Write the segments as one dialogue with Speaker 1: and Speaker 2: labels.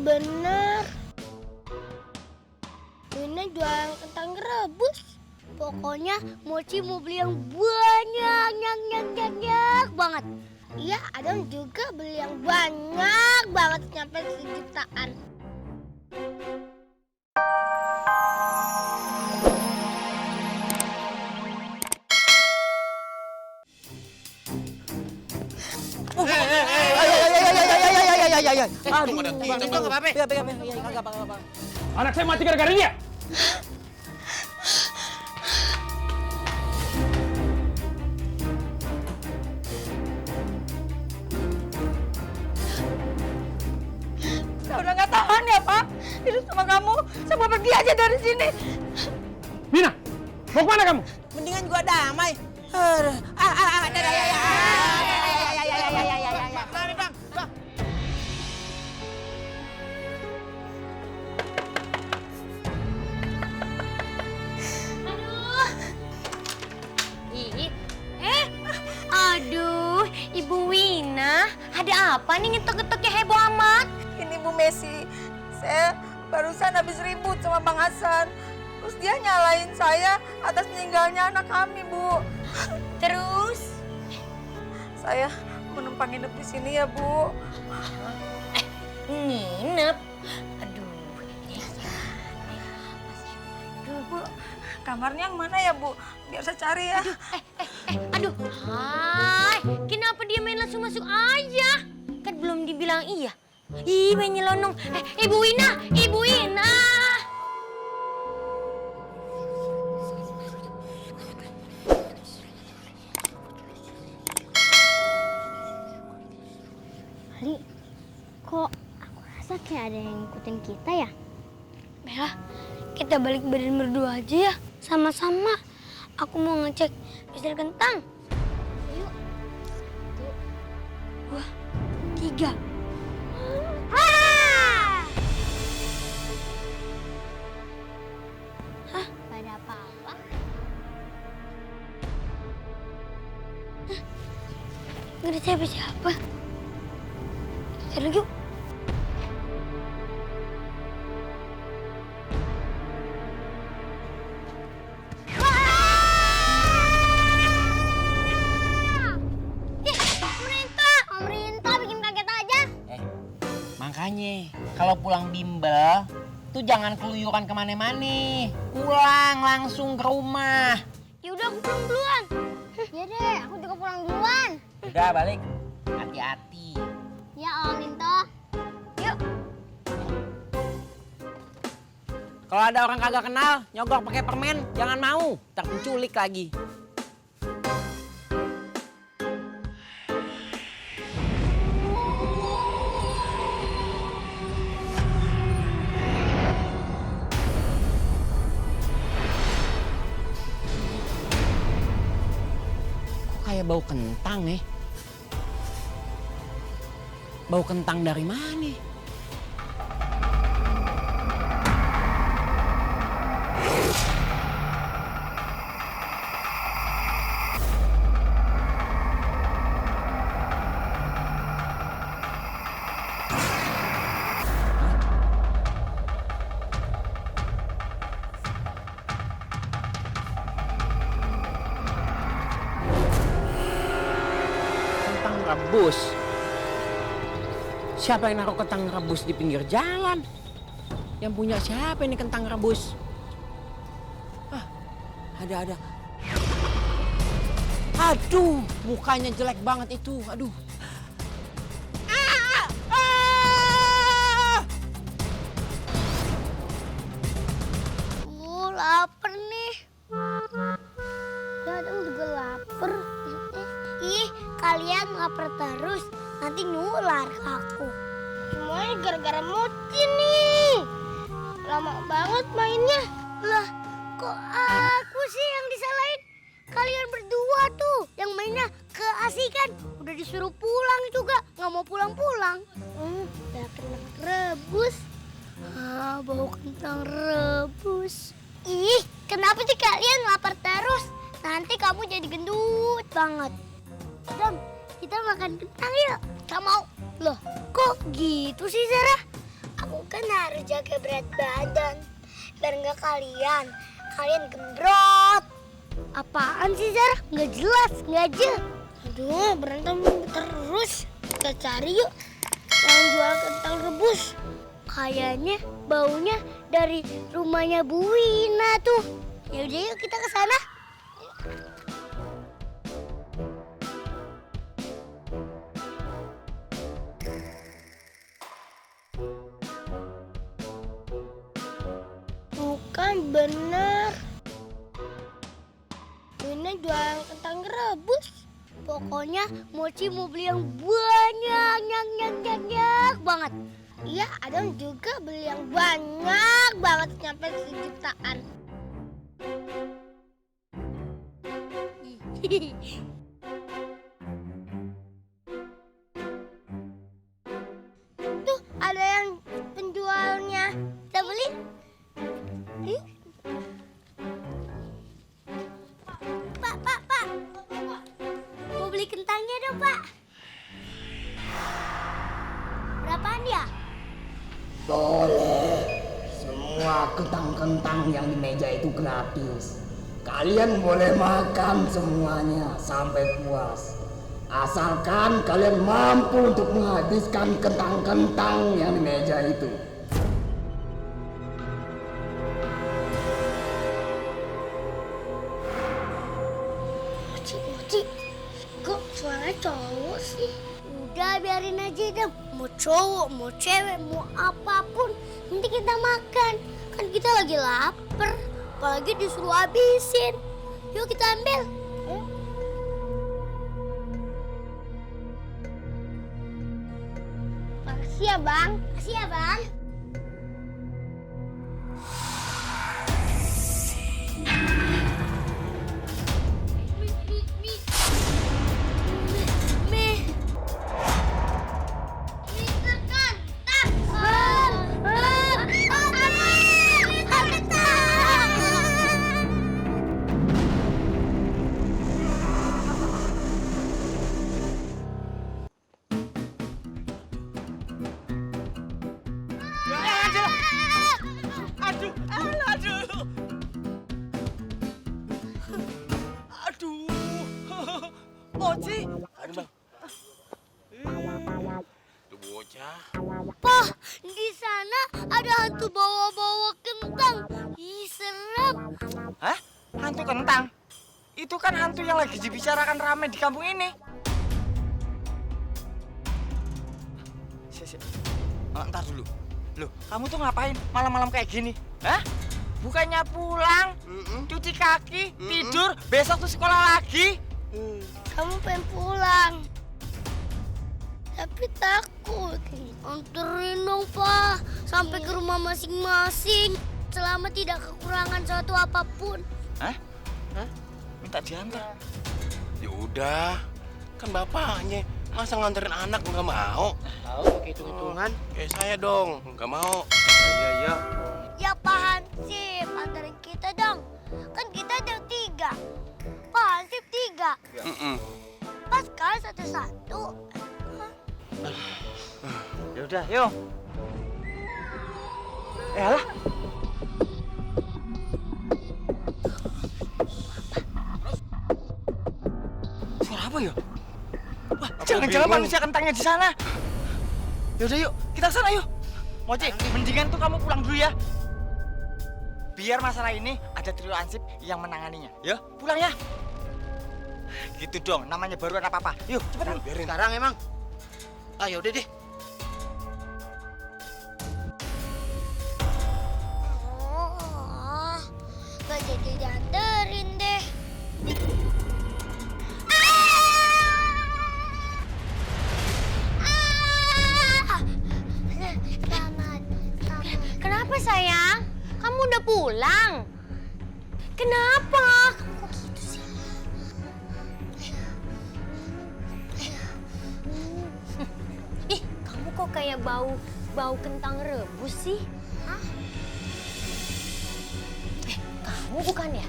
Speaker 1: bener. Ini jualan kentang rebus. Pokoknya Mochi mau beli yang banyak banget. Iya, Adam juga beli yang banyak banget sampai sejutaan.
Speaker 2: Aduh, enggak apa-apa. Pegang. Enggak apa-apa.
Speaker 3: Anak saya mati gara-gara dia.
Speaker 4: Saya udah nggak tahan ya, Pak. Hidup sama kamu. Saya mau pergi aja dari sini.
Speaker 3: Mina, mau kemana kamu?
Speaker 2: Mendingan gua damai.
Speaker 1: Aduh, Ibu Wina, ada apa nih ngetok-ngetoknya heboh amat?
Speaker 4: Ini Bu Messi, saya barusan habis ribut sama Bang Hasan. Terus dia nyalain saya atas meninggalnya anak kami, Bu.
Speaker 1: Terus?
Speaker 4: Saya mau numpang nginep di sini ya, Bu.
Speaker 1: Nginep? Aduh,
Speaker 4: Bu, kamarnya yang mana ya, Bu? Biar saya cari ya.
Speaker 1: aduh. Hai, kenapa dia main langsung masuk aja? Kan belum dibilang iya. Ih, main nyelonong. Ibu Wina, Ibu Wina. Ali, kok aku rasa kayak ada yang ngikutin kita ya? Bella, kita balik badan berdua aja ya, sama-sama. Aku mau ngecek Mister Kentang. Yuk. 1, 2, 3. Hah? Gak ada apa-apa. Gak ada siapa-siapa. Kita yuk.
Speaker 2: Makanya, kalau pulang bimbel, tuh jangan keluyuran kemana-mana. Pulang langsung ke rumah.
Speaker 1: Yaudah aku pulang duluan. Ya deh, aku juga pulang duluan.
Speaker 2: Udah balik, hati-hati.
Speaker 1: Ya Om Linto. Yuk.
Speaker 2: Kalau ada orang kagak kenal, nyogok pakai permen, jangan mau. Ntar penculik lagi. Kayak bau kentang nih. Bau kentang dari mana? Rebus. Siapa yang naruh kentang rebus di pinggir jalan? Yang punya siapa ini kentang rebus? Ah, ada. Aduh, mukanya jelek banget itu. Aduh.
Speaker 1: Lapar nih. Dadang juga lapar. Ih, kalian lapar terus. Nanti nular ke aku. Semuanya gara-gara Mochi nih. Lama banget mainnya. Lah, kok aku sih yang disalahin? Kalian berdua tuh yang mainnya keasikan. Udah disuruh pulang juga, nggak mau pulang-pulang. Udah kena rebus. Bau kentang rebus. Ih, kenapa sih kalian lapar terus? Nanti kamu jadi gendut banget. Adam, kita makan kentang yuk. Gak mau. Loh, kok gitu sih Zara? Aku kan harus jaga berat badan biar nggak kalian gembrot. Apaan sih Zara? Nggak jelas, nggak jelas. Aduh, berantem terus. Kita cari yuk yang jual kentang rebus. Kayaknya baunya dari rumahnya Bu Wina tuh. Yaudah yuk kita ke sana. Bukan bener. Wina jual kentang rebus. Pokoknya Mochi mau beli yang banyak banget. Iya, Adam juga beli yang banyak banget sampai sejutaan. Tuh ada yang penjualnya. Kita beli? Yuk. Pak. Mau beli kentangnya dong, Pak. Berapaan ya?
Speaker 5: Boleh. Semua kentang-kentang yang di meja itu gratis. Kalian boleh makan semuanya sampai puas. Asalkan kalian mampu untuk menghabiskan kentang-kentang yang di meja itu.
Speaker 1: Mochi, kok suara cowok sih? Udah biarin aja dong. Mau cowok, mau cewek, mau apapun, nanti kita makan. Kan kita lagi lapar, apalagi disuruh habisin. Yuk kita ambil. Makasih ya Bang. Makasih ya Bang.
Speaker 6: Mochi. Aduh, Bang. Lu bocah.
Speaker 1: Pak, di sana ada hantu bawa-bawa kentang. Ih, serem.
Speaker 6: Hah? Hantu kentang? Itu kan hantu yang lagi dibicarakan rame di kampung ini. Ntar dulu. Loh, kamu tuh ngapain malam-malam kayak gini? Hah? Bukannya pulang, cuci kaki, tidur, besok tuh sekolah lagi?
Speaker 1: Kamu pengen pulang. Tapi takut. Anterin dong, Pak. Sampai ke rumah masing-masing. Selama tidak kekurangan suatu apapun.
Speaker 6: Hah? Minta diantar?
Speaker 7: Ya udah, kan bapaknya. Masa nganterin anak nggak mau?
Speaker 2: Tahu pakai hitung-hitungan.
Speaker 7: Kayak saya dong, nggak mau.
Speaker 6: Iya.
Speaker 1: Ya Pak Hansip, anterin kita dong. Kan kita ada 3. Pak Hansip 3. Pas kali satu-satu.
Speaker 6: Ya udah, yuk. Alah. Suara apa ya? Wah, jangan-jangan manusia kentangnya di sana. Yaudah yuk, kita ke sana yuk. Mochi, mendingan tuh kamu pulang dulu ya. Biar masalah ini ada trio ansip yang menanganinya. Ya, pulang ya. Gitu dong, namanya baru ada apa-apa. Yuk, cepetan.
Speaker 7: Biarin.
Speaker 2: Sekarang emang. Ah, yaudah deh.
Speaker 1: Oh, gak jadi dianterin deh. Selamat.
Speaker 8: Kenapa sayang? Kamu udah pulang? Kenapa? Kamu kok gitu sih? Ih, kamu kok kayak bau kentang rebus sih?
Speaker 1: Hah?
Speaker 8: Kamu bukan ya?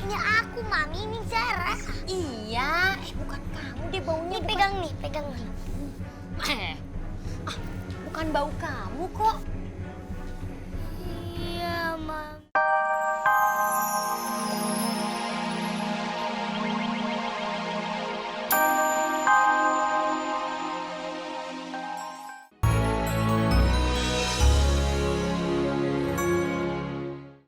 Speaker 1: Ini aku, Mami. Ini Zara.
Speaker 8: Iya, bukan kamu deh baunya.
Speaker 1: Nih, pegang nih.
Speaker 8: Bukan bau kamu kok.